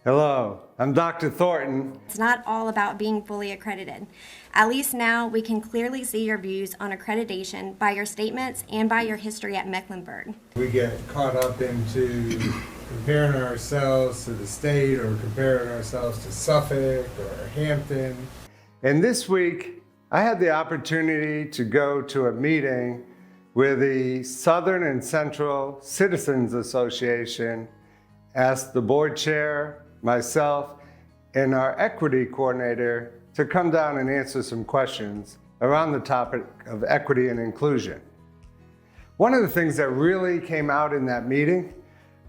Hello, I'm Dr. Thornton. It's not all about being fully accredited. At least now we can clearly see your views on accreditation by your statements and by your history at Mecklenburg. We get caught up into comparing ourselves to the state or comparing ourselves to Suffolk or Hampton. And this week, I had the opportunity to go to a meeting where the Southern and Central Citizens Association asked the board chair, myself, and our equity coordinator to come down and answer some questions around the topic of equity and inclusion. One of the things that really came out in that meeting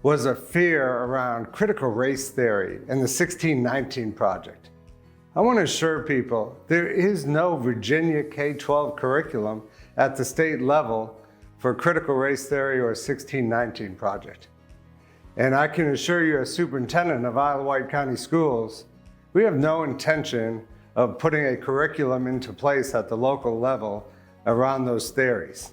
was a fear around critical race theory and the 1619 Project. I want to assure people there is no Virginia K-12 curriculum at the state level for critical race theory or 1619 Project. And I can assure you as superintendent of Isle of Wight County Schools, we have no intention of putting a curriculum into place at the local level around those theories.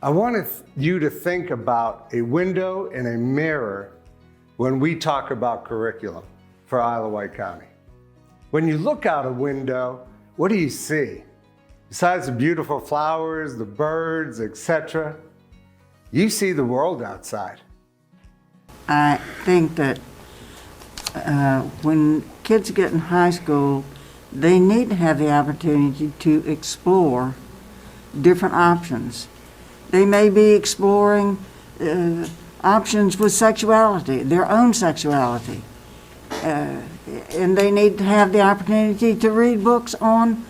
I want you to think about a window and a mirror when we talk about curriculum for Isle of Wight County. When you look out a window, what do you see? Besides the beautiful flowers, the birds, etc., you see the world outside. I think that when kids get in high school, they need to have the opportunity to explore different options. They may be exploring options with sexuality, their own sexuality. And they need to have the opportunity to read books on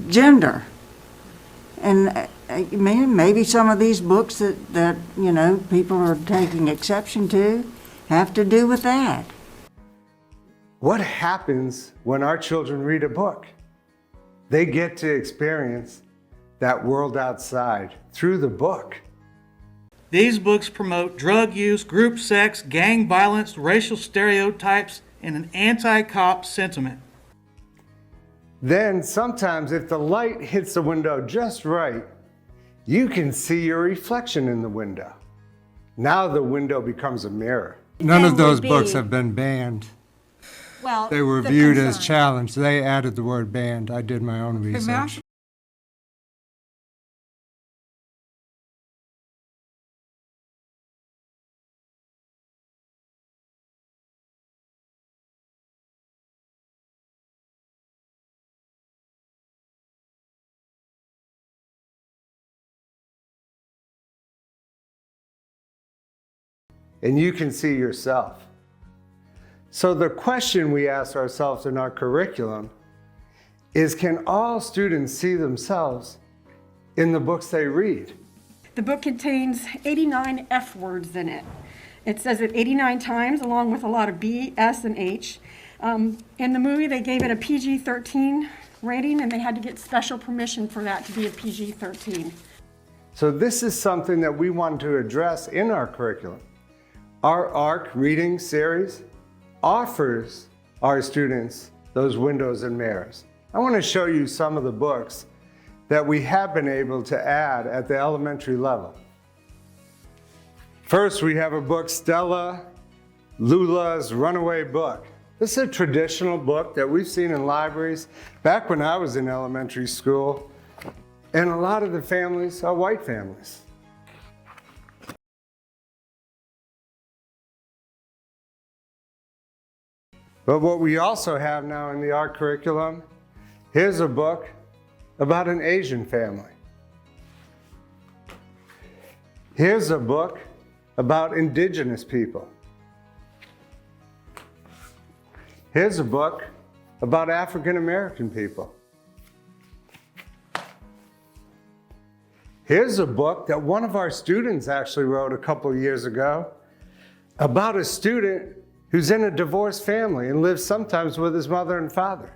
gender. And maybe some of these books that you know people are taking exception to have to do with that. What happens when our children read a book? They get to experience that world outside through the book. These books promote drug use, group sex, gang violence, racial stereotypes, and an anti-cop sentiment. Then sometimes if the light hits the window just right, you can see your reflection in the window. Now the window becomes a mirror. None of those books have been banned. Well, They were viewed as challenged. They added the word banned. I did my own research. And you can see yourself. So the question we ask ourselves in our curriculum is, can all students see themselves in the books they read? The book contains 89 F words in it. It says it 89 times, along with a lot of B, S, and H. In the movie, they gave it a PG-13 rating, and they had to get special permission for that to be a PG-13. So this is something that we want to address in our curriculum. Our ARC reading series offers our students those windows and mirrors. I want to show you some of the books that we have been able to add at the elementary level. First, we have a book, Stella Lula's Runaway Book. This is a traditional book that we've seen in libraries back when I was in elementary school, and a lot of the families are white families. But what we also have now in the art curriculum, here's a book about an Asian family. Here's a book about indigenous people. Here's a book about African American people. Here's a book that one of our students actually wrote a couple years ago about a student who's in a divorced family and lives sometimes with his mother and father.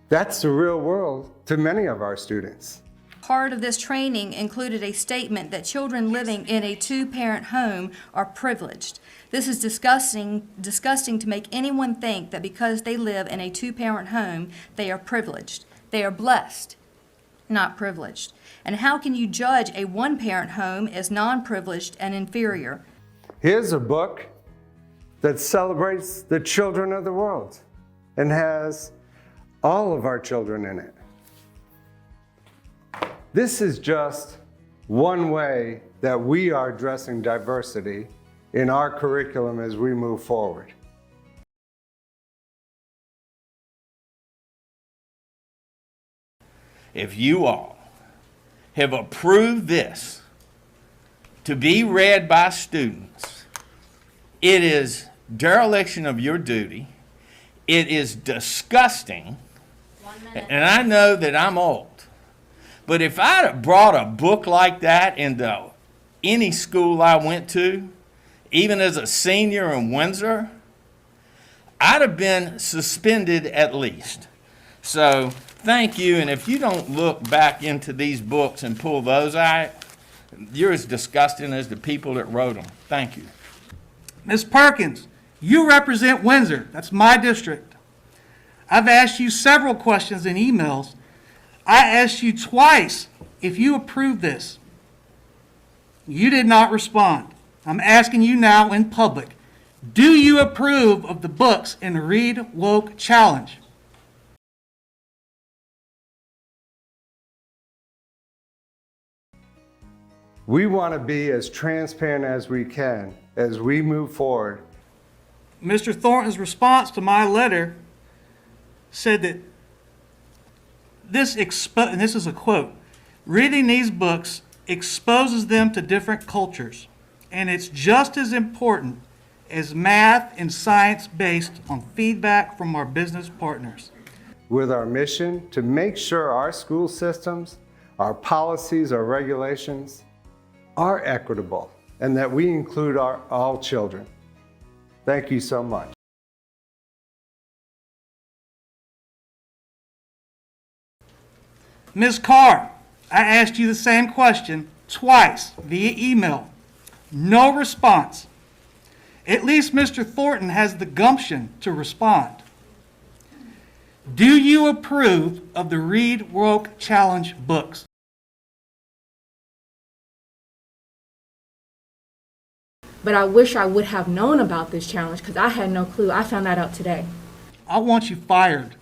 That's the real world to many of our students. Part of this training included a statement that children living in a two-parent home are privileged. This is disgusting to make anyone think that because they live in a two-parent home, they are privileged. They are blessed, not privileged. And how can you judge a one-parent home as non-privileged and inferior? Here's a book that celebrates the children of the world and has all of our children in it. This is just one way that we are addressing diversity in our curriculum as we move forward. If you all have approved this to be read by students, it is dereliction of your duty. It is disgusting. And I know that I'm old. But if I'd have brought a book like that into any school I went to, even as a senior in Windsor, I'd have been suspended at least. So thank you, and if you don't look back into these books and pull those out, you're as disgusting as the people that wrote them. Thank you. Ms. Perkins, you represent Windsor. That's my district. I've asked you several questions in emails. I asked you twice if you approved this. You did not respond. I'm asking you now in public. Do you approve of the books in the Read Woke Challenge? We want to be as transparent as we can as we move forward. Mr. Thornton's response to my letter said that and this is a quote, reading these books exposes them to different cultures, and it's just as important as math and science based on feedback from our business partners. With our mission to make sure our school systems, our policies, our regulations are equitable and that we include all children. Thank you so much. Ms. Carr, I asked you the same question twice via email. No response. At least Mr. Thornton has the gumption to respond. Do you approve of the Read Woke Challenge books? But I wish I would have known about this challenge because I had no clue. I found that out today. I want you fired.